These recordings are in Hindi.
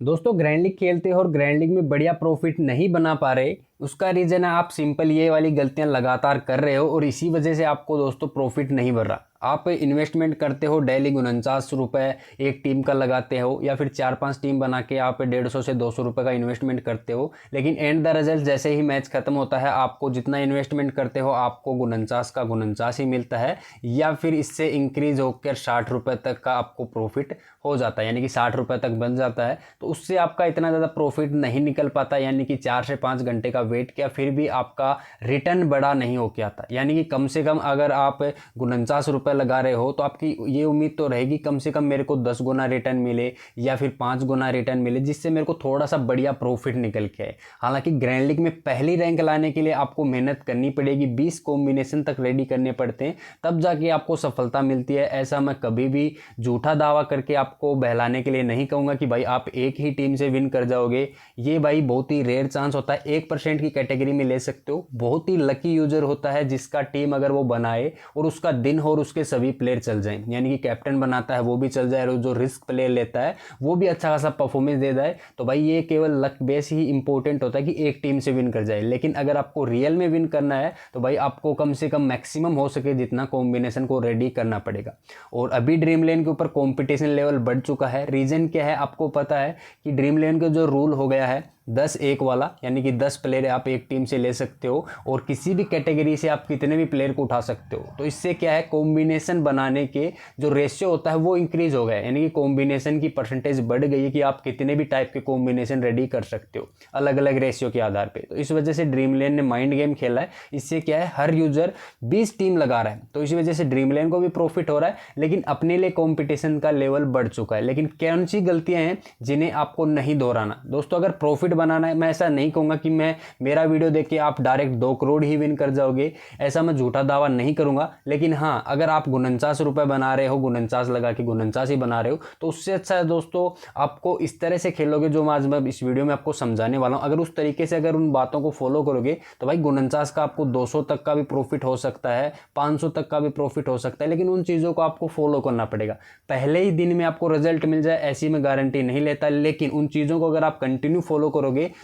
दोस्तों ग्रैंड लीग खेलते हो और ग्रैंड लीग में बढ़िया प्रॉफिट नहीं बना पा रहे, उसका रीज़न है आप सिंपल ये वाली गलतियां लगातार कर रहे हो और इसी वजह से आपको दोस्तों प्रॉफिट नहीं बढ़ रहा। आप इन्वेस्टमेंट करते हो डेली 49 रुपये एक टीम का लगाते हो या फिर 4-5 टीम बना के आप 150 से 200 रुपये का इन्वेस्टमेंट करते हो, लेकिन एंड द रिजल्ट जैसे ही मैच खत्म होता है आपको जितना इन्वेस्टमेंट करते हो आपको 49 का 49 ही मिलता है या फिर इससे इंक्रीज होकर 60 रुपये तक का आपको प्रॉफिट हो जाता है, यानी कि 60 रुपये तक बन जाता है। तो उससे आपका इतना ज़्यादा प्रॉफिट नहीं निकल पाता, यानी कि 4 से 5 घंटे का वेट किया फिर भी आपका रिटर्न बड़ा नहीं हो के आता। यानी कि कम से कम अगर आप 49 रुपये लगा रहे हो तो आपकी ये उम्मीद तो रहेगी कम से कम मेरे को 10 गुना रिटर्न मिले या फिर 5 गुना रिटर्न मिले, जिससे मेरे को थोड़ा सा बढ़िया प्रॉफिट निकल के आए। हालांकि ग्रैंड लीग में पहली रैंक लाने के लिए आपको मेहनत करनी पड़ेगी, 20 कॉम्बिनेशन तक रेडी करने पड़ते हैं, तब जाके आपको सफलता मिलती है। ऐसा मैं कभी भी झूठा दावा करके आपको बहलाने के लिए नहीं कहूँगा कि भाई आप एक ही टीम से विन कर जाओगे। ये भाई बहुत ही रेयर चांस होता है, 1% की कैटेगरी में ले सकते हो। बहुत ही लकी यूजर होता है जिसका टीम अगर वो बनाए और उसका दिन हो और उसके सभी प्लेयर चल जाएं, यानी कि कैप्टन बनाता है वो भी चल जाए और जो रिस्क प्लेयर लेता है वो भी अच्छा खासा परफॉर्मेंस दे जाए। तो भाई ये केवल लक बेस ही इंपॉर्टेंट होता है कि एक टीम से विन कर जाए, लेकिन अगर आपको रियल में विन करना है तो भाई आपको कम से कम मैक्सिमम हो सके जितना कॉम्बिनेशन को रेडी करना पड़ेगा। और अभी ड्रीम लेन के ऊपर कॉम्पिटिशन लेवल बढ़ चुका है। रीजन क्या है आपको पता है कि ड्रीम लेन का जो रूल हो गया है 10-1 वाला, यानी कि 10 प्लेयर आप एक टीम से ले सकते हो और किसी भी कैटेगरी से आप कितने भी प्लेयर को उठा सकते हो। तो इससे क्या है कॉम्बिनेशन बनाने के जो रेशियो होता है वो इंक्रीज हो गया है, यानी कि कॉम्बिनेशन की परसेंटेज बढ़ गई है कि आप कितने भी टाइप के कॉम्बिनेशन रेडी कर सकते हो अलग अलग रेशियो के आधार पर। तो इस वजह से ड्रीम लेन ने माइंड गेम खेला है। इससे क्या है हर यूजर 20 टीम लगा रहा है, तो इस वजह से ड्रीम लेन को भी प्रॉफिट हो रहा है, लेकिन अपने लिए कॉम्पिटिशन का लेवल बढ़ चुका है। लेकिन कौन सी गलतियां हैं जिन्हें आपको नहीं दोहराना दोस्तों? अगर प्रॉफिट बनाना है, मैं ऐसा नहीं कहूंगा कि मैं मेरा वीडियो देख के आप डायरेक्ट 2 करोड़ ही विन कर जाओगे, ऐसा मैं झूठा दावा नहीं करूंगा। लेकिन हाँ, अगर आप 49 रुपये बना रहे हो, 49 लगा के 49 ही बना रहे हो, तो उससे अच्छा है दोस्तों आपको इस तरह से खेलोगे जो मैं आज मैं इस वीडियो में आपको समझाने वाला हूं। अगर उस तरीके से अगर उन बातों को फॉलो करोगे तो भाई 49 का आपको 200 तक का भी प्रॉफिट हो सकता है, 500 तक का भी प्रॉफिट हो सकता है, लेकिन उन चीज़ों को आपको फॉलो करना पड़ेगा। पहले ही दिन में आपको रिजल्ट मिल जाए ऐसी मैं गारंटी नहीं लेता, लेकिन उन चीज़ों को अगर आप कंटिन्यू फॉलो करोगे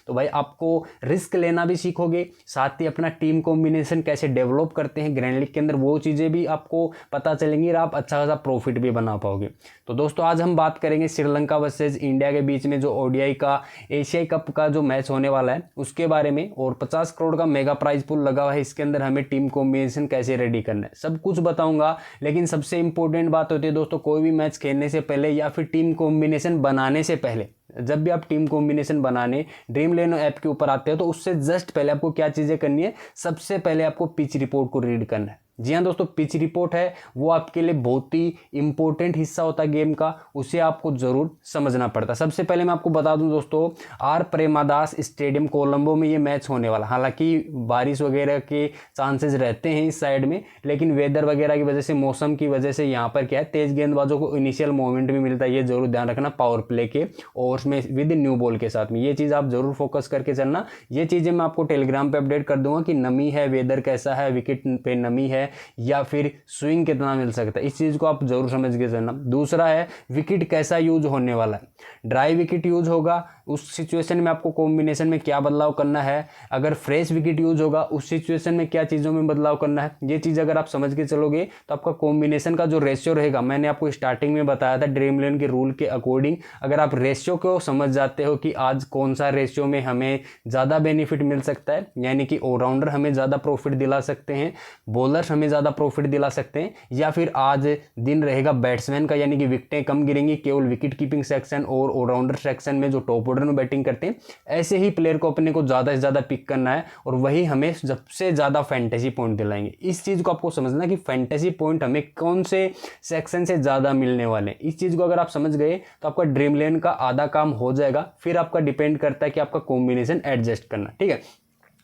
तो भाई आपको रिस्क लेना भी सीखोगे, साथ ही अपना टीम कॉम्बिनेशन कैसे डेवलप करते हैं ग्रैंड लीग के अंदर वो चीज़ें भी आपको पता चलेंगी और आप अच्छा खासा प्रॉफिट भी बना पाओगे। तो दोस्तों आज हम बात करेंगे श्रीलंका वर्सेज इंडिया के बीच में जो ओडीआई का एशियाई कप का जो मैच होने वाला है उसके बारे में, और 50 करोड़ का मेगा प्राइज पूल लगा हुआ है, इसके अंदर हमें टीम कॉम्बिनेशन कैसे रेडी करना है सब कुछ बताऊंगा। लेकिन सबसे इंपॉर्टेंट बात होती है दोस्तों कोई भी मैच खेलने से पहले या फिर टीम कॉम्बिनेशन बनाने से पहले, जब भी आप टीम कॉम्बिनेशन बनाने ड्रीम लेनो ऐप के ऊपर आते हो तो उससे जस्ट पहले आपको क्या चीज़ें करनी है, सबसे पहले आपको पिच रिपोर्ट को रीड करना है। जी हाँ दोस्तों, पिच रिपोर्ट है वो आपके लिए बहुत ही इंपॉर्टेंट हिस्सा होता है गेम का, उसे आपको जरूर समझना पड़ता है। सबसे पहले मैं आपको बता दूं दोस्तों, आर प्रेमादास स्टेडियम कोलंबो में ये मैच होने वाला। हालांकि बारिश वगैरह के चांसेस रहते हैं इस साइड में, लेकिन वेदर वगैरह की वजह से, मौसम की वजह से यहाँ पर क्या है तेज गेंदबाजों को इनिशियल मोमेंट भी मिलता है, ये जरूर ध्यान रखना पावर प्ले के ओवर्स में विद न्यू बॉल के साथ में। ये चीज़ आप जरूर फोकस करके चलना। ये चीज़ें मैं आपको टेलीग्राम पर अपडेट कर दूंगा कि नमी है, वेदर कैसा है, विकेट पे नमी है या फिर स्विंग कितना मिल सकता है, इस चीज़ को आप जरूर समझ के चलना। दूसरा है विकेट कैसा यूज होने वाला है, ड्राई विकेट यूज होगा उस सिचुएशन में आपको कॉम्बिनेशन में क्या बदलाव करना है, अगर फ्रेश विकेट यूज होगा उस सिचुएशन में क्या चीज़ों में बदलाव करना है। ये चीज़ अगर आप समझ के चलोगे तो आपका कॉम्बिनेशन का जो रेशियो रहेगा, मैंने आपको स्टार्टिंग में बताया था ड्रीम इलेवन के रूल के अकॉर्डिंग, अगर आप रेशियो को समझ जाते हो कि आज कौन सा रेशियो में हमें ज़्यादा बेनिफिट मिल सकता है, यानी कि ऑलराउंडर हमें ज़्यादा प्रॉफिट दिला सकते हैं, बॉलर्स हमें ज़्यादा प्रॉफिट दिला सकते हैं, या फिर आज दिन रहेगा बैट्समैन का, यानी कि विकेटें कम गिरेंगी, केवल विकेट कीपिंग सेक्शन और ऑलराउंडर सेक्शन में जो टॉप ऑर्डर में बैटिंग करते हैं, ऐसे ही प्लेयर को अपने को ज़्यादा से ज़्यादा पिक करना है और वही हमें सबसे ज़्यादा फैंटेसी पॉइंट दिलाएंगे। इस चीज़ को आपको समझना कि फैंटेसी पॉइंट हमें कौन से सेक्शन से ज़्यादा मिलने वाले हैं। इस चीज़ को अगर आप समझ गए तो आपका ड्रीम इलेवन का आधा काम हो जाएगा। फिर आपका डिपेंड करता है कि आपका कॉम्बिनेशन एडजस्ट करना, ठीक है।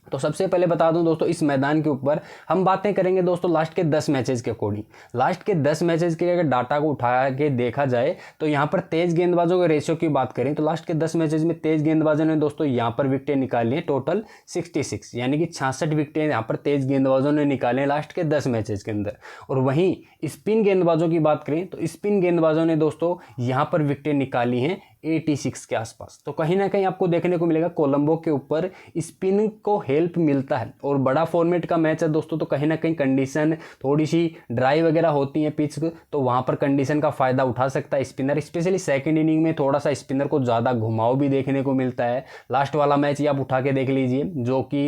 तो सबसे पहले बता दूं दोस्तों, इस मैदान के ऊपर हम बातें करेंगे दोस्तों लास्ट के 10 मैचेस के अकॉर्डिंग। लास्ट के 10 मैचेस के अगर डाटा को उठा के देखा जाए तो यहाँ पर तेज गेंदबाजों के रेशियो की बात करें तो लास्ट के 10 मैचेस में तेज गेंदबाजों ने दोस्तों यहाँ पर विकेटें निकाली हैं टोटल 66, यानी कि 66 विकेटें यहाँ पर तेज गेंदबाजों ने निकाले हैं लास्ट के 10 मैचेस के अंदर। और वहीं स्पिन गेंदबाजों की बात करें तो स्पिन गेंदबाजों ने दोस्तों यहाँ पर विकेटें निकाली हैं 86 के आसपास। तो कहीं ना कहीं आपको देखने को मिलेगा कोलंबो के ऊपर स्पिन को हेल्प मिलता है, और बड़ा फॉर्मेट का मैच है दोस्तों, तो कहीं ना कहीं कंडीशन थोड़ी सी ड्राई वगैरह होती है पिच, तो वहाँ पर कंडीशन का फ़ायदा उठा सकता है स्पिनर। स्पेशली सेकंड इनिंग में थोड़ा सा स्पिनर को ज़्यादा घुमाव भी देखने को मिलता है। लास्ट वाला मैच ये आप उठा के देख लीजिए, जो कि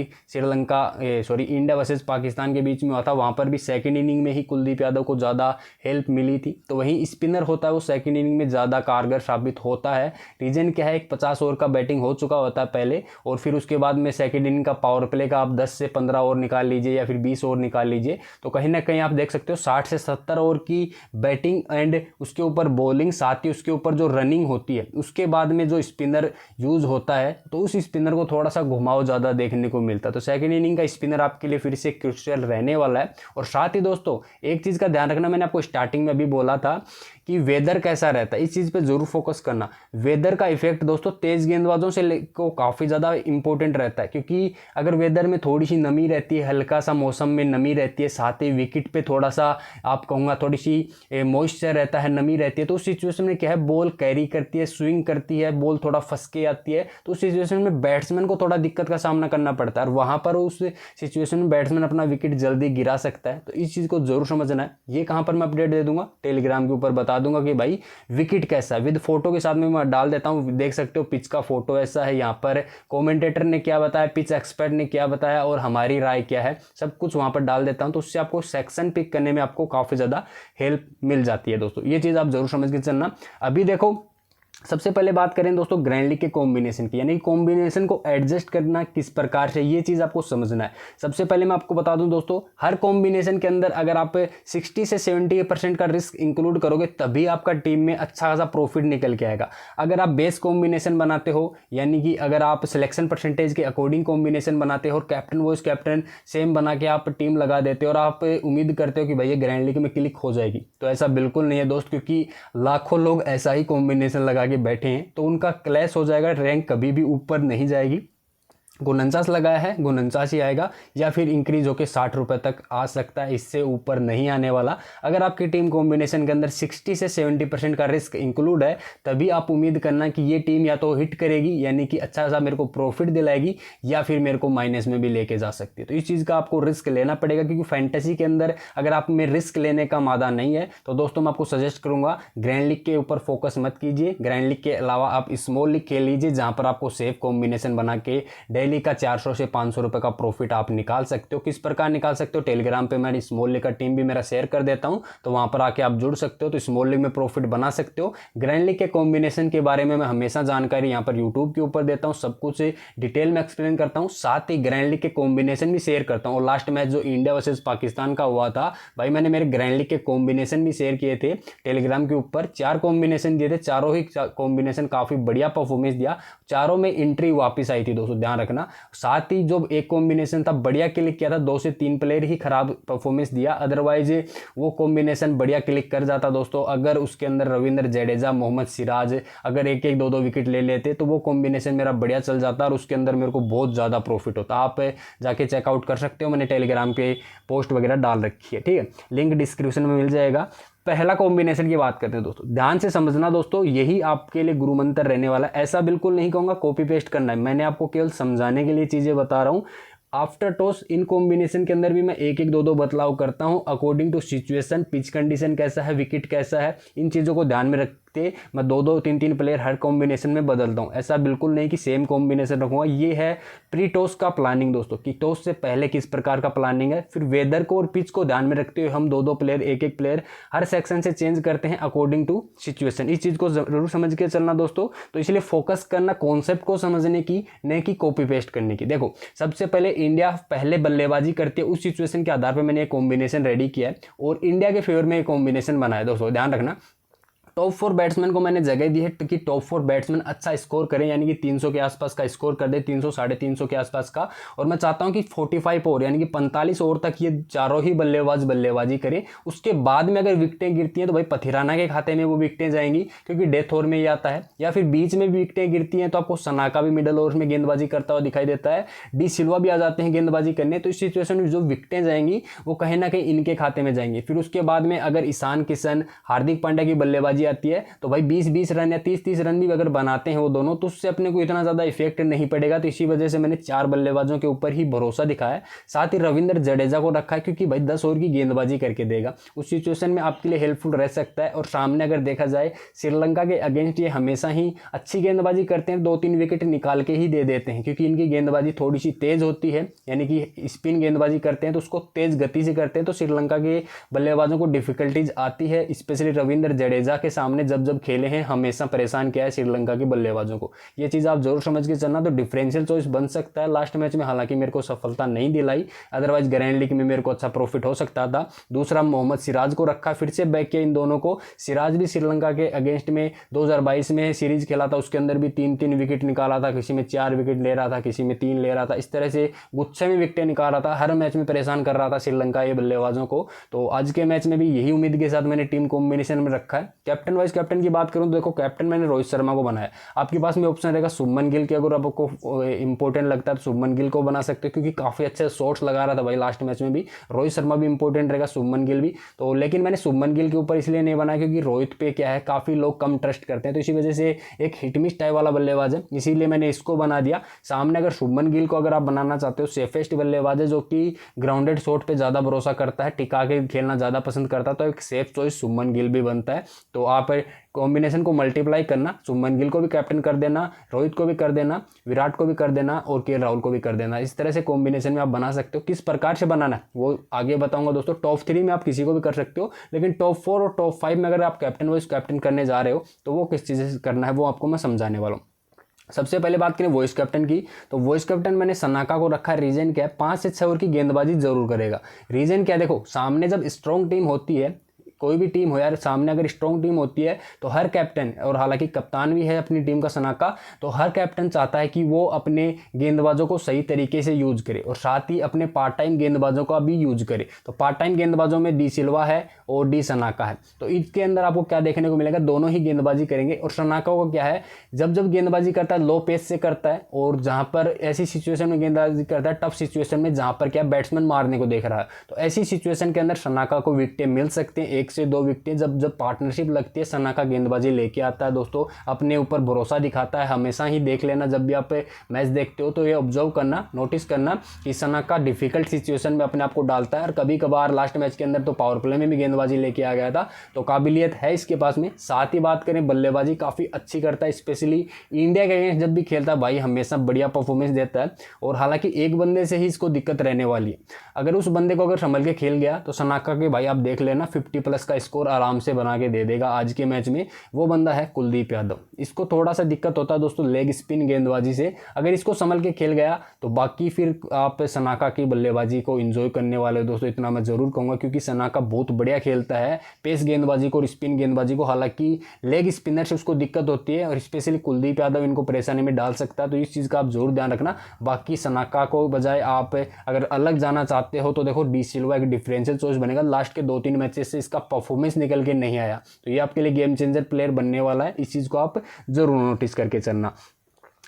इंडिया वर्सेस पाकिस्तान के बीच में हुआ था, वहाँ पर भी सेकंड इनिंग में ही कुलदीप यादव को ज़्यादा हेल्प मिली थी। तो वहीं स्पिनर होता है वो सेकंड इनिंग में ज़्यादा कारगर साबित होता है। रीजन क्या है, एक 50 ओवर का बैटिंग हो चुका होता है पहले, और फिर उसके बाद में सेकंड इनिंग का पावर प्ले का आप 10 से 15 ओवर निकाल लीजिए या फिर 20 ओवर निकाल लीजिए, तो कहीं ना कहीं आप देख सकते हो 60 से 70 ओवर की बैटिंग एंड उसके ऊपर बॉलिंग, साथ ही उसके ऊपर जो रनिंग होती है, उसके बाद में जो स्पिनर यूज़ होता है, तो उस स्पिनर को थोड़ा सा घुमाव ज़्यादा देखने को मिलता है। तो सेकंड इनिंग का स्पिनर आपके लिए फिर से क्रूशियल रहने वाला है। और साथ ही दोस्तों एक चीज़ का ध्यान रखना, मैंने आपको स्टार्टिंग में अभी बोला था कि वेदर कैसा रहता है, इस चीज़ पे जरूर फोकस करना। वेदर का इफेक्ट दोस्तों तेज गेंदबाजों से को काफ़ी ज़्यादा इंपॉर्टेंट रहता है, क्योंकि अगर वेदर में थोड़ी सी नमी रहती है, हल्का सा मौसम में नमी रहती है, साथ ही विकेट पे थोड़ा सा आप कहूँगा थोड़ी सी मॉइस्चर रहता है, नमी रहती है, तो उस सिचुएशन में क्या है, बॉल कैरी करती है, स्विंग करती है, बॉल थोड़ा फंस के आती है, तो उस सिचुएशन में बैट्समैन को थोड़ा दिक्कत का सामना करना पड़ता है, और वहाँ पर उस सिचुएशन में बैट्समैन अपना विकेट जल्दी गिरा सकता है। तो इस चीज़ को जरूर समझना है। ये कहाँ पर मैं अपडेट दे दूंगा, टेलीग्राम के ऊपर बता दूंगा कि भाई विकेट कैसा है, विद फोटो के साथ में मैं डाल देता हूँ। देख सकते हो पिच का फोटो ऐसा है, यहाँ पर कमेंटेटर ने क्या बताया, पिच एक्सपर्ट ने क्या बताया, और हमारी राय क्या है, सब कुछ वहाँ पर डाल देता हूँ। तो उससे आपको सेक्शन पिक करने में आपको काफ़ी ज़्यादा हेल्प मिल जाती है दोस्तों। ये चीज़ आप जरूर समझ के चलना। अभी देखो सबसे पहले बात करें दोस्तों ग्रैंड लीग के कॉम्बिनेशन की, यानी कॉम्बिनेशन को एडजस्ट करना किस प्रकार से, ये चीज़ आपको समझना है। सबसे पहले मैं आपको बता दूं दोस्तों, हर कॉम्बिनेशन के अंदर अगर आप 60 से 70% का रिस्क इंक्लूड करोगे तभी आपका टीम में अच्छा खासा प्रॉफिट निकल के आएगा। अगर आप बेस कॉम्बिनेशन बनाते हो, यानी कि अगर आप सिलेक्शन परसेंटेज के अकॉर्डिंग कॉम्बिनेशन बनाते हो और कैप्टन वाइस कैप्टन सेम बना के आप टीम लगा देते हो और आप उम्मीद करते हो कि भाई ये ग्रैंड लीग में क्लिक हो जाएगी, तो ऐसा बिल्कुल नहीं है दोस्त, क्योंकि लाखों लोग ऐसा ही कॉम्बिनेशन लगा के बैठे हैं, तो उनका क्लैश हो जाएगा, रैंक कभी भी ऊपर नहीं जाएगी। 49 लगाया है 49 ही आएगा, या फिर इंक्रीज होकर 60 रुपये तक आ सकता है, इससे ऊपर नहीं आने वाला। अगर आपकी टीम कॉम्बिनेशन के अंदर 60 से 70% का रिस्क इंक्लूड है, तभी आप उम्मीद करना कि ये टीम या तो हिट करेगी, यानी कि अच्छा सा मेरे को प्रॉफिट दिलाएगी, या फिर मेरे को माइनस में भी लेके जा सकती है। तो इस चीज़ का आपको रिस्क लेना पड़ेगा, क्योंकि फैंटेसी के अंदर अगर आप में रिस्क लेने का मादा नहीं है, तो दोस्तों मैं आपको सजेस्ट करूंगा ग्रैंड लीग के ऊपर फोकस मत कीजिए। ग्रैंड लीग के अलावा आप स्मॉल लीग खेल लीजिए, जहां पर आपको सेफ कॉम्बिनेशन बना के डेली का 400 से 500 रुपए का प्रॉफिट आप निकाल सकते हो। किस प्रकार निकाल सकते हो, टेलीग्राम पे मैं स्मॉल लीग का टीम भी मेरा शेयर कर देता हूं, तो वहां पर आके आप जुड़ सकते हो, तो स्मॉल लीग में प्रॉफिट बना सकते हो। ग्रैंड लीग के कॉम्बिनेशन के बारे में मैं हमेशा जानकारी यहाँ पर यूट्यूब के ऊपर देता हूँ, सब कुछ डिटेल में एक्सप्लेन करता हूँ, साथ ही ग्रैंड लीग के कॉम्बिनेशन भी शेयर करता हूँ। और लास्ट मैच जो इंडिया वर्सेज पाकिस्तान का हुआ था भाई, मैंने मेरे ग्रैंड लीग के कॉम्बिनेशन भी शेयर किए थे टेलीग्राम के ऊपर, 4 कॉम्बिनेशन दिए थे, चारों ही कॉम्बिनेशन काफी बढ़िया परफॉर्मेंस दिया, चारों में एंट्री वापस आई थी दोस्तों, ध्यान रखना। साथ ही जो एक कॉम्बिनेशन था बढ़िया क्लिक किया था, 2 से 3 प्लेयर ही खराब परफॉर्मेंस दिया, अदरवाइज वो कॉम्बिनेशन बढ़िया क्लिक कर जाता दोस्तों। अगर उसके अंदर रविंद्र जडेजा, मोहम्मद सिराज अगर एक एक 2-2 विकेट ले लेते, तो वो कॉम्बिनेशन मेरा बढ़िया चल जाता और उसके अंदर मेरे को बहुत ज़्यादा प्रॉफिट होता। आप जाके चेकआउट कर सकते हो, मैंने टेलीग्राम पे पोस्ट वगैरह डाल रखी है, ठीक है, लिंक डिस्क्रिप्शन में मिल जाएगा। पहला कॉम्बिनेशन की बात करते हैं दोस्तों, ध्यान से समझना दोस्तों, यही आपके लिए गुरु मंत्र रहने वाला है। ऐसा बिल्कुल नहीं कहूँगा कॉपी पेस्ट करना है, मैंने आपको केवल समझाने के लिए चीज़ें बता रहा हूँ। आफ्टर टॉस इन कॉम्बिनेशन के अंदर भी मैं एक एक 2-2 बदलाव करता हूं according to situation, pitch condition कैसा है, विकेट कैसा है, इन चीज़ों को ध्यान में रखते मैं 2-2 3-3 प्लेयर हर कॉम्बिनेशन में बदलता हूं। ऐसा बिल्कुल नहीं कि सेम कॉम्बिनेशन रखूंगा। ये है प्री टॉस का प्लानिंग दोस्तों, कि टॉस से पहले किस प्रकार का प्लानिंग है, फिर वेदर को और पिच को ध्यान में रखते हुए हम 2-2 प्लेयर एक एक प्लेयर हर सेक्शन से चेंज करते हैं अकॉर्डिंग टू सिचुएशन। इस चीज़ को जरूर समझ के चलना दोस्तों। तो इसलिए फोकस करना कॉन्सेप्ट को समझने की, नहीं कि कॉपी पेस्ट करने की। देखो सबसे पहले इंडिया पहले बल्लेबाजी करती है, उस सिचुएशन के आधार पर मैंने एक कॉम्बिनेशन रेडी किया है और इंडिया के फेवर में एक कॉम्बिनेशन बनाया दोस्तों, ध्यान रखना। टॉप 4 बैट्समैन को मैंने जगह दी है कि टॉप 4 बैट्समैन अच्छा स्कोर करें, यानी कि 300 के आसपास का स्कोर कर दे, 300 350 के आसपास का। और मैं चाहता हूं कि 45 ओवर यानी कि 45 ओवर तक ये चारों ही बल्लेबाजी करें। उसके बाद में अगर विकेटें गिरती हैं तो भाई पथिराना के खाते में वो विकेटें जाएंगी, क्योंकि डेथ ओवर में ही आता है, या फिर बीच में भी विकेटें गिरती हैं तो आपको सना का भी मिडल ओवर में गेंदबाजी करता हुआ दिखाई देता है, डी सिल्वा भी आ जाते हैं गेंदबाजी करने। तो इस सिचुएशन में जो विकेटें जाएंगी वो कहीं ना कहीं इनके खाते में जाएंगी। फिर उसके बाद में अगर ईशान किशन, हार्दिक पांड्या की बल्लेबाजी गेंदबाजी आती है तो भाई 20-20 रन या 30-30 रन भी अगर बनाते हैं वो दोनों तो उससे अपने को इतना ज़्यादा इफेक्ट नहीं पड़ेगा। तो इसी वजह से मैंने 4 बल्लेबाजों के ऊपर ही भरोसा दिखाया। साथ ही रविंद्र जडेजा को रखा है क्योंकि भाई 10 ओवर की गेंदबाजी करके देगा, उस सिचुएशन में आपके लिए हेल्पफुल रह सकता है। और सामने अगर देखा जाए श्रीलंका के अगेंस्ट ये हमेशा ही अच्छी गेंदबाजी करते हैं, 2-3 विकेट निकाल के ही दे देते हैं क्योंकि इनकी गेंदबाजी थोड़ी सी तेज़ होती है, यानी कि स्पिन गेंदबाजी करते हैं तो उसको तेज़ गति से करते हैं। तो श्रीलंका के बल्लेबाजों को डिफिकल्टीज आती है, स्पेशली रविंद्र जडेजा के सामने जब जब खेले हैं हमेशा परेशान किया है श्रीलंका के बल्लेबाजों को। ये चीज़ आप जरूर समझ के चलना। तो डिफरेंशियल चॉइस बन सकता है लास्ट मैच में, हालांकि मेरे को सफलता नहीं दिलाई, अदरवाइज ग्रैंड लीग में मेरे को अच्छा प्रॉफिट हो सकता था। दूसरा मोहम्मद सिराज को रखा, फिर से बैक किया इन दोनों को। सिराज भी श्रीलंका के अगेंस्ट में 2022 में सीरीज खेला था, उसके अंदर भी 3-3 विकेट निकाला था, किसी में 4 विकेट ले रहा था, किसी में 3 ले रहा था, इस तरह से गुच्छे में विकेटें निकाल रहा था, हर मैच में परेशान कर रहा था श्रीलंका ये बल्लेबाजों को। तो आज के मैच में भी यही उम्मीद के साथ मैंने टीम कॉम्बिनेशन में रखा है। कैप्टन वाइस कैप्टन की बात करूं तो देखो कैप्टन मैंने रोहित शर्मा को बनाया। आपके पास में ऑप्शन रहेगा शुभमन गिल की, अगर आपको इंपॉर्टेंट लगता है तो शुभमन गिल को बना सकते हो क्योंकि काफ़ी अच्छे शॉट्स लगा रहा था भाई लास्ट मैच में भी। रोहित शर्मा भी इंपॉर्टेंट रहेगा, शुभमन गिल भी। तो लेकिन मैंने शुभमन गिल के ऊपर इसलिए नहीं बनाया क्योंकि रोहित पे क्या है काफ़ी लोग कम ट्रस्ट करते हैं, तो इसी वजह से एक हिट मिस टाइप वाला बल्लेबाज है, इसीलिए मैंने इसको बना दिया। सामने अगर शुभमन गिल को अगर आप बनाना चाहते हो, सेफेस्ट बल्लेबाज है जो कि ग्राउंडेड शॉट पे ज़्यादा भरोसा करता है, टिका के खेलना ज़्यादा पसंद करता है, तो एक सेफ चॉइस शुभमन गिल भी बनता है। तो आप कॉम्बिनेशन को मल्टीप्लाई करना, शुभमन गिल को भी कैप्टन कर देना, रोहित को भी कर देना, विराट को भी कर देना और के राहुल को भी कर देना। इस तरह से कॉम्बिनेशन में आप बना सकते हो। किस प्रकार से बनाना है वो आगे बताऊंगा दोस्तों। टॉप 3 में आप किसी को भी कर सकते हो, लेकिन टॉप 4 और टॉप 5 में अगर आप कैप्टन वाइस कैप्टन करने जा रहे हो तो वो किस चीज़ से करना है वो आपको मैं समझाने वाला हूँ। सबसे पहले बात करें वॉइस कैप्टन की, तो वॉइस कैप्टन मैंने सनाका को रखा है। रीजन क्या है, 5 से 6 ओवर की गेंदबाजी जरूर करेगा। रीजन क्या है, देखो सामने जब स्ट्रॉन्ग टीम होती है, कोई भी टीम हो यार, सामने अगर स्ट्रॉन्ग टीम होती है तो हर कैप्टन, और हालांकि कप्तान भी है अपनी टीम का सनाका, तो हर कैप्टन चाहता है कि वो अपने गेंदबाजों को सही तरीके से यूज करे और साथ ही अपने पार्ट टाइम गेंदबाजों का भी यूज करे। तो पार्ट टाइम गेंदबाजों में डी सिल्वा है और डी सनाका है। तो इसके अंदर आपको क्या देखने को मिलेगा, दोनों ही गेंदबाजी करेंगे। और सनाका को क्या है, जब जब गेंदबाजी करता है लो पेस से करता है, और जहां पर ऐसी सिचुएशन में गेंदबाजी करता है, टफ सिचुएशन में जहां पर क्या बैट्समैन मारने को देख रहा है, तो ऐसी सिचुएशन के अंदर सनाका को विकेटें मिल सकते हैं, 1 से 2 विकेटें। जब जब पार्टनरशिप लगती है सनाका गेंदबाजी लेके आता है दोस्तों, अपने ऊपर भरोसा दिखाता है। हमेशा ही देख लेना, जब भी आप मैच देखते हो तो ये ऑब्जर्व करना, नोटिस करना कि सनाका डिफिकल्ट सिचुएशन में अपने आप को डालता है। और कभी कभार लास्ट मैच के अंदर तो पावर प्ले में भी गेंदबाजी लेके आ गया था, तो काबिलियत है इसके पास में। साथ ही बात करें बल्लेबाजी काफ़ी अच्छी करता है, स्पेशली इंडिया के अगेंस्ट जब भी खेलता है भाई हमेशा बढ़िया परफॉर्मेंस देता है। और हालांकि एक बंदे से ही इसको दिक्कत रहने वाली है, अगर उस बंदे को अगर संभल के खेल गया तो सनाका के भाई आप देख लेना 50+ का स्कोर आराम से बना के दे देगा आज के मैच में। वो बंदा है कुलदीप यादव। इसको थोड़ा सा दिक्कत होता है दोस्तों लेग स्पिन गेंदबाजी से, अगर इसको संभल के खेल गया तो बाकी फिर आप सनाका की बल्लेबाजी को एंजॉय करने वाले हो दोस्तों, इतना मैं जरूर कहूंगा, क्योंकि सनाका बहुत बढ़िया खेलता है पेस गेंदबाजी को और स्पिन गेंदबाजी को। हालांकि लेग स्पिनर से उसको दिक्कत होती है और स्पेशली कुलदीप यादव इनको परेशानी में डाल सकता है, तो इस चीज़ का आप जरूर ध्यान रखना। बाकी सनाका को बजाय आप अगर अलग जाना चाहते हो तो देखो डी सिल्वा एक डिफरेंशियल चॉइस बनेगा। लास्ट के 2-3 मैचेस से इसका परफॉर्मेंस निकल के नहीं आया, तो ये आपके लिए गेम चेंजर प्लेयर बनने वाला है, इस चीज़ को आप जरूर नोटिस करके चलना।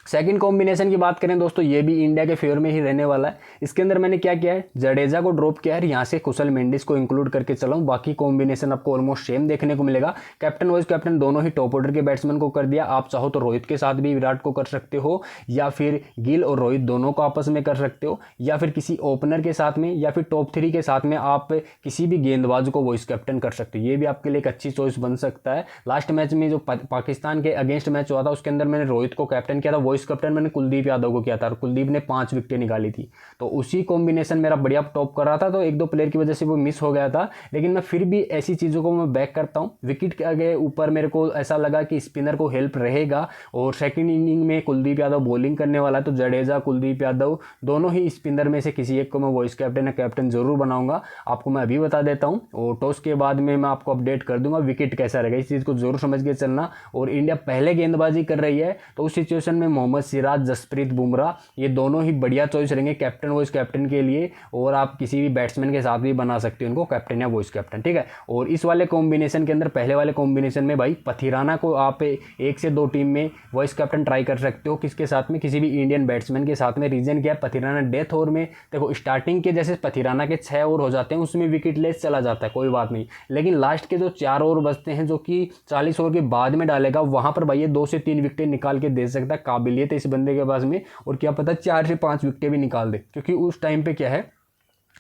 सेकंड कॉम्बिनेशन की बात करें दोस्तों, ये भी इंडिया के फेवर में ही रहने वाला है। इसके अंदर मैंने क्या किया है, जडेजा को ड्रॉप किया है, यहाँ से कुशल मेंडिस को इंक्लूड करके चलाऊं। बाकी कॉम्बिनेशन आपको ऑलमोस्ट सेम देखने को मिलेगा। कैप्टन वाइस कैप्टन दोनों ही टॉप ऑर्डर के बैट्समैन को कर दिया। आप चाहो तो रोहित के साथ भी विराट को कर सकते हो, या फिर गिल और रोहित दोनों को आपस में कर सकते हो, या फिर किसी ओपनर के साथ में, या फिर टॉप 3 के साथ में आप किसी भी गेंदबाज को वाइस कैप्टन कर सकते हो। ये भी आपके लिए एक अच्छी चॉइस बन सकता है। लास्ट मैच में जो पाकिस्तान के अगेंस्ट मैच हुआ था उसके अंदर मैंने रोहित को कैप्टन किया था, वाइस कैप्टन मैंने कुलदीप यादव को किया था और कुलदीप ने 5 विकेटें निकाली थी। तो उसी कॉम्बिनेशन मेरा बढ़िया टॉप कर रहा था, तो 1-2 प्लेयर की वजह से वो मिस हो गया था, लेकिन मैं फिर भी ऐसी चीज़ों को मैं बैक करता हूँ। विकेट के आगे ऊपर मेरे को ऐसा लगा कि स्पिनर को हेल्प रहेगा, और सेकंड इनिंग में कुलदीप यादव बॉलिंग करने वाला है, तो जडेजा कुलदीप यादव दोनों ही स्पिनर में से किसी एक को मैं वाइस कैप्टन या कैप्टन जरूर बनाऊंगा। आपको मैं अभी बता देता हूँ, और टॉस के बाद में मैं आपको अपडेट कर दूंगा विकेट कैसा रहेगा, इस चीज़ को जरूर समझ के चलना। और इंडिया पहले गेंदबाजी कर रही है, तो उस सिचुएशन में मोहम्मद सिराज, जसप्रीत बुमराह, ये दोनों ही बढ़िया चॉइस रहेंगे कैप्टन वाइस कैप्टन के लिए। और आप किसी भी बैट्समैन के साथ भी बना सकते हो उनको कैप्टन या वाइस कैप्टन, ठीक है। और इस वाले कॉम्बिनेशन के अंदर, पहले वाले कॉम्बिनेशन में भाई पथिराना को आप 1 से 2 टीम में वाइस कैप्टन ट्राई कर सकते हो, किसके साथ में, किसी भी इंडियन बैट्समैन के साथ में। रीजन क्या है, पथिराना डेथ ओवर में देखो स्टार्टिंग के जैसे पथिराना के 6 ओवर हो जाते हैं उसमें विकेट लेस चला जाता है, कोई बात नहीं, लेकिन लास्ट के जो 4 ओवर बचते हैं जो कि 40 ओवर के बाद में डालेगा, वहां पर भाई ये 2 से 3 विकेटें निकाल के दे सकता है। काबिलियत है इस बंदे के पास में, और क्या पता 4 से 5 विकेटें भी निकाल दे, क्योंकि उस टाइम पे क्या है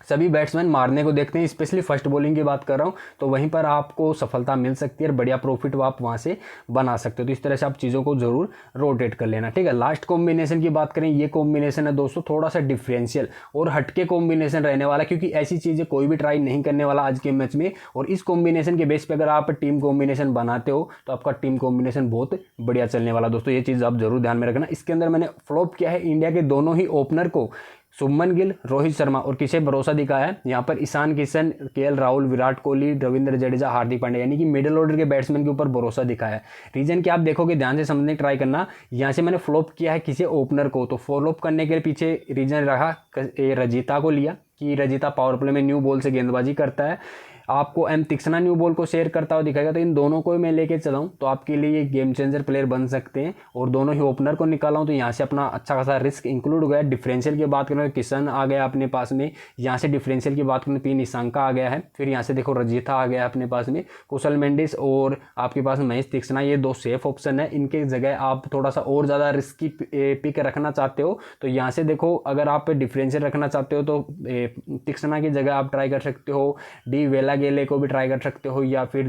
सभी बैट्समैन मारने को देखते हैं, स्पेशली फर्स्ट बॉलिंग की बात कर रहा हूँ, तो वहीं पर आपको सफलता मिल सकती है और बढ़िया प्रॉफिट आप वहाँ से बना सकते हो। तो इस तरह से आप चीज़ों को जरूर रोटेट कर लेना, ठीक है। लास्ट कॉम्बिनेशन की बात करें, ये कॉम्बिनेशन है दोस्तों थोड़ा सा डिफरेंशियल और हटके कॉम्बिनेशन रहने वाला, क्योंकि ऐसी चीज़ें कोई भी ट्राई नहीं करने वाला आज के मैच में। और इस कॉम्बिनेशन के बेस पर अगर आप टीम कॉम्बिनेशन बनाते हो तो आपका टीम कॉम्बिनेशन बहुत बढ़िया चलने वाला दोस्तों, ये चीज़ आप जरूर ध्यान में रखना। इसके अंदर मैंने फ्लॉप किया है इंडिया के दोनों ही ओपनर को, शुभमन गिल, रोहित शर्मा, और किसे भरोसा दिखाया है यहाँ पर ईशान किशन, केएल राहुल, विराट कोहली, रविंद्र जडेजा, हार्दिक पांड्या, यानी कि मिडिल ऑर्डर के बैट्समैन के ऊपर भरोसा दिखाया है। रीजन क्या आप देखोगे, ध्यान से समझने की ट्राई करना, यहाँ से मैंने फ्लॉप किया है किसी ओपनर को, तो फ्लॉप करने के पीछे रीजन रहा रजिता को लिया कि रजिता पावर प्ले में न्यू बॉल से गेंदबाजी करता है, आपको एम तीक्ष्णा न्यू बॉल को शेयर करता हुआ दिखाएगा, तो इन दोनों को मैं लेके चला हूँ तो आपके लिए ये गेम चेंजर प्लेयर बन सकते हैं। और दोनों ही ओपनर को निकाला हूँ तो यहाँ से अपना अच्छा खासा रिस्क इंक्लूड हो गया। डिफरेंशियल की बात करें तो किशन आ गया अपने पास में, यहाँ से डिफरेंशियल की बात करें तो P निशंका आ गया है, फिर यहाँ से देखो रजिता आ गया अपने पास में, कुशल मेंडिस और आपके पास महेश तीक्ष्णा, ये 2 सेफ ऑप्शन है। इनके जगह आप थोड़ा सा और ज़्यादा रिस्की पिक रखना चाहते हो तो यहाँ से देखो, अगर आप डिफरेंशियल रखना चाहते हो तो तीक्ष्णा की जगह आप ट्राई कर सकते हो डी वेलागेले को भी ट्राई कर सकते हो, या फिर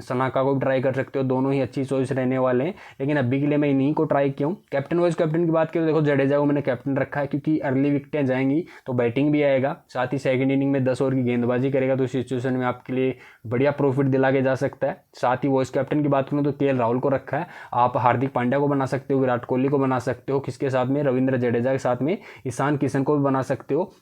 सनाका को भी ट्राई कर सकते हो, दोनों ही अच्छी चॉइस रहने वाले हैं। लेकिन अभी के लिए मैं इन्हीं को ट्राई किया हूँ। कैप्टन वाइस कैप्टन की बात करें तो देखो जडेजा को मैंने कैप्टन रखा है, क्योंकि अर्ली विकेटें जाएंगी तो बैटिंग भी आएगा, साथ ही सेकंड इनिंग में 10 ओवर की गेंदबाजी करेगा, तो इस सिचुएशन में आपके लिए बढ़िया प्रॉफिट दिला के जा सकता है। साथ ही वाइस कैप्टन की बात करूँ तो केएल राहुल को रखा है, आप हार्दिक पांड्या को बना सकते हो, विराट कोहली को बना सकते हो, किसके साथ में, रविंद्र जडेजा के साथ में ईशान किशन को भी बना सकते हो,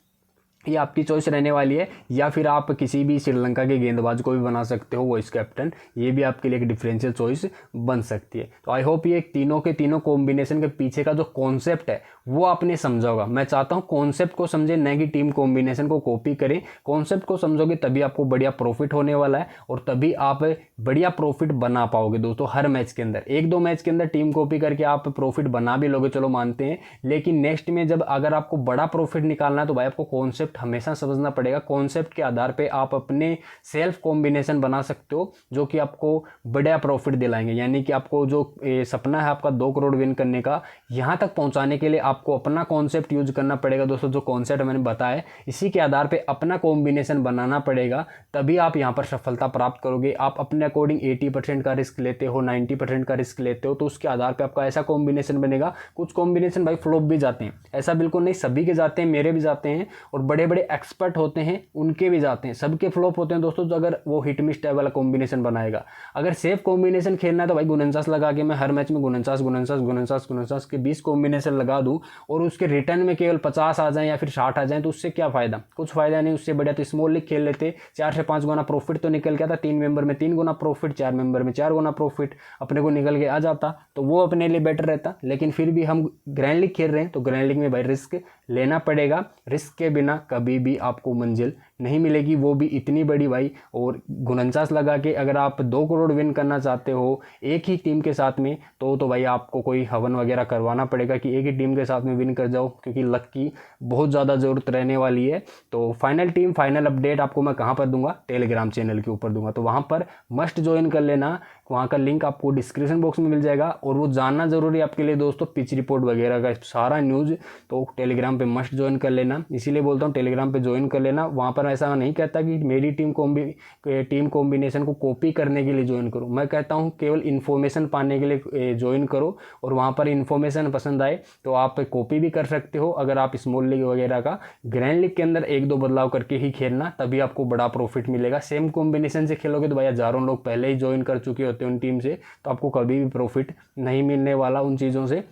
ये आपकी चॉइस रहने वाली है। या फिर आप किसी भी श्रीलंका के गेंदबाज को भी बना सकते हो वाइस कैप्टन, ये भी आपके लिए एक डिफरेंशियल चॉइस बन सकती है। तो आई होप ये तीनों के तीनों कॉम्बिनेशन के पीछे का जो कॉन्सेप्ट है वो आपने समझा होगा। मैं चाहता हूँ कॉन्सेप्ट को समझे, न कि टीम कॉम्बिनेशन को कॉपी करें। कॉन्सेप्ट को समझोगे तभी आपको बढ़िया प्रॉफिट होने वाला है और तभी आप बढ़िया प्रॉफिट बना पाओगे दोस्तों हर मैच के अंदर। 1-2 मैच के अंदर टीम कॉपी करके आप प्रॉफिट बना भी लोगे, चलो मानते हैं, लेकिन नेक्स्ट में जब अगर आपको बड़ा प्रॉफिट निकालना है तो भाई आपको कॉन्सेप्ट हमेशा समझना पड़ेगा। कॉन्सेप्ट के आधार पे आप अपने सेल्फ कॉम्बिनेशन बना सकते हो जो कि आपको बढ़िया प्रॉफिट दिलाएंगे। यानी कि आपको जो सपना है आपका 2 करोड़ विन करने का, यहाँ तक पहुँचाने के लिए आपको अपना कॉन्सेप्ट यूज करना पड़ेगा दोस्तों। जो कॉन्सेप्ट मैंने बताया इसी के आधार पे अपना कॉम्बिनेशन बनाना पड़ेगा, तभी आप यहाँ पर सफलता प्राप्त करोगे। आप अपने अकॉर्डिंग 80% का रिस्क लेते हो, 90% का रिस्क लेते हो, तो उसके आधार पे आपका ऐसा कॉम्बिनेशन बनेगा। कुछ कॉम्बिनेशन भाई फ्लॉप भी जाते हैं, ऐसा बिल्कुल नहीं, सभी के जाते हैं, मेरे भी जाते हैं, और बड़े बड़े एक्सपर्ट होते हैं उनके भी जाते हैं, सबके फ्लॉप होते हैं दोस्तों। तो अगर वो हिट मिस टाइप वाला कॉम्बिनेशन बनाएगा, अगर सेफ कॉम्बिनेशन खेलना है तो भाई 49 लगा के मैं हर मैच में 49 के 20 कॉम्बिनेशन लगा दूं और उसके रिटर्न में केवल 50 आ जाए या फिर 60 आ जाए, तो उससे क्या फायदा, कुछ फायदा नहीं। उससे बढ़िया तो स्मॉल लीग खेल लेते, 4 से 5 गुना प्रॉफिट तो निकल गया था, 3 मेंबर में 3 गुना प्रॉफिट, 4 मेंबर में 4 गुना प्रॉफिट अपने को निकल के आ जाता, तो वो अपने लिए बेटर रहता। लेकिन फिर भी हम ग्रैंड लीग खेल रहे हैं तो ग्रैंड लीग में भाई रिस्क लेना पड़ेगा, रिस्क के बिना कभी भी आपको मंजिल नहीं मिलेगी, वो भी इतनी बड़ी भाई। और 49 लगा के अगर आप 2 करोड़ विन करना चाहते हो एक ही टीम के साथ में, तो भाई आपको कोई हवन वगैरह करवाना पड़ेगा कि एक ही टीम के साथ में विन कर जाओ, क्योंकि लक की बहुत ज़्यादा ज़रूरत रहने वाली है। तो फाइनल टीम फाइनल अपडेट आपको मैं कहाँ पर दूंगा, टेलीग्राम चैनल के ऊपर दूंगा, तो वहाँ पर मस्ट ज्वाइन कर लेना। वहाँ का लिंक आपको डिस्क्रिप्शन बॉक्स में मिल जाएगा। और वो जानना जरूरी है आपके लिए दोस्तों, पिच रिपोर्ट वगैरह का सारा न्यूज़, तो टेलीग्राम पे मस्ट ज्वाइन कर लेना। इसीलिए बोलता हूँ टेलीग्राम पे ज्वाइन कर लेना। वहाँ पर ऐसा नहीं कहता कि मेरी टीम कॉम्बिनेशन को कॉपी करने के लिए ज्वाइन करो, मैं कहता हूँ केवल इन्फॉर्मेशन पाने के लिए ज्वाइन करो। और वहाँ पर इन्फॉर्मेशन पसंद आए तो आप कॉपी भी कर सकते हो। अगर आप स्मॉल लीग वगैरह का ग्रैंड लीग के अंदर 1-2 बदलाव करके ही खेलना, तभी आपको बड़ा प्रॉफिट मिलेगा। सेम कॉम्बिनेशन से खेलोगे तो भाई हजारों लोग पहले ही ज्वाइन कर चुके होते हैं उन टीम से, तो आपको कभी भी प्रॉफिट नहीं मिलने वाला उन चीज़ों से।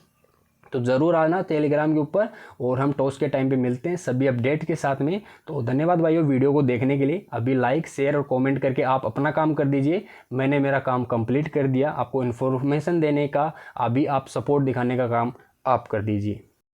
तो ज़रूर आना टेलीग्राम के ऊपर, और हम टॉस के टाइम पे मिलते हैं सभी अपडेट के साथ में। तो धन्यवाद भाइयों वीडियो को देखने के लिए। अभी लाइक शेयर और कमेंट करके आप अपना काम कर दीजिए, मैंने मेरा काम कंप्लीट कर दिया। आपको इन्फॉर्मेशन देने का, अभी आप सपोर्ट दिखाने का काम ऑफ कर दीजिए।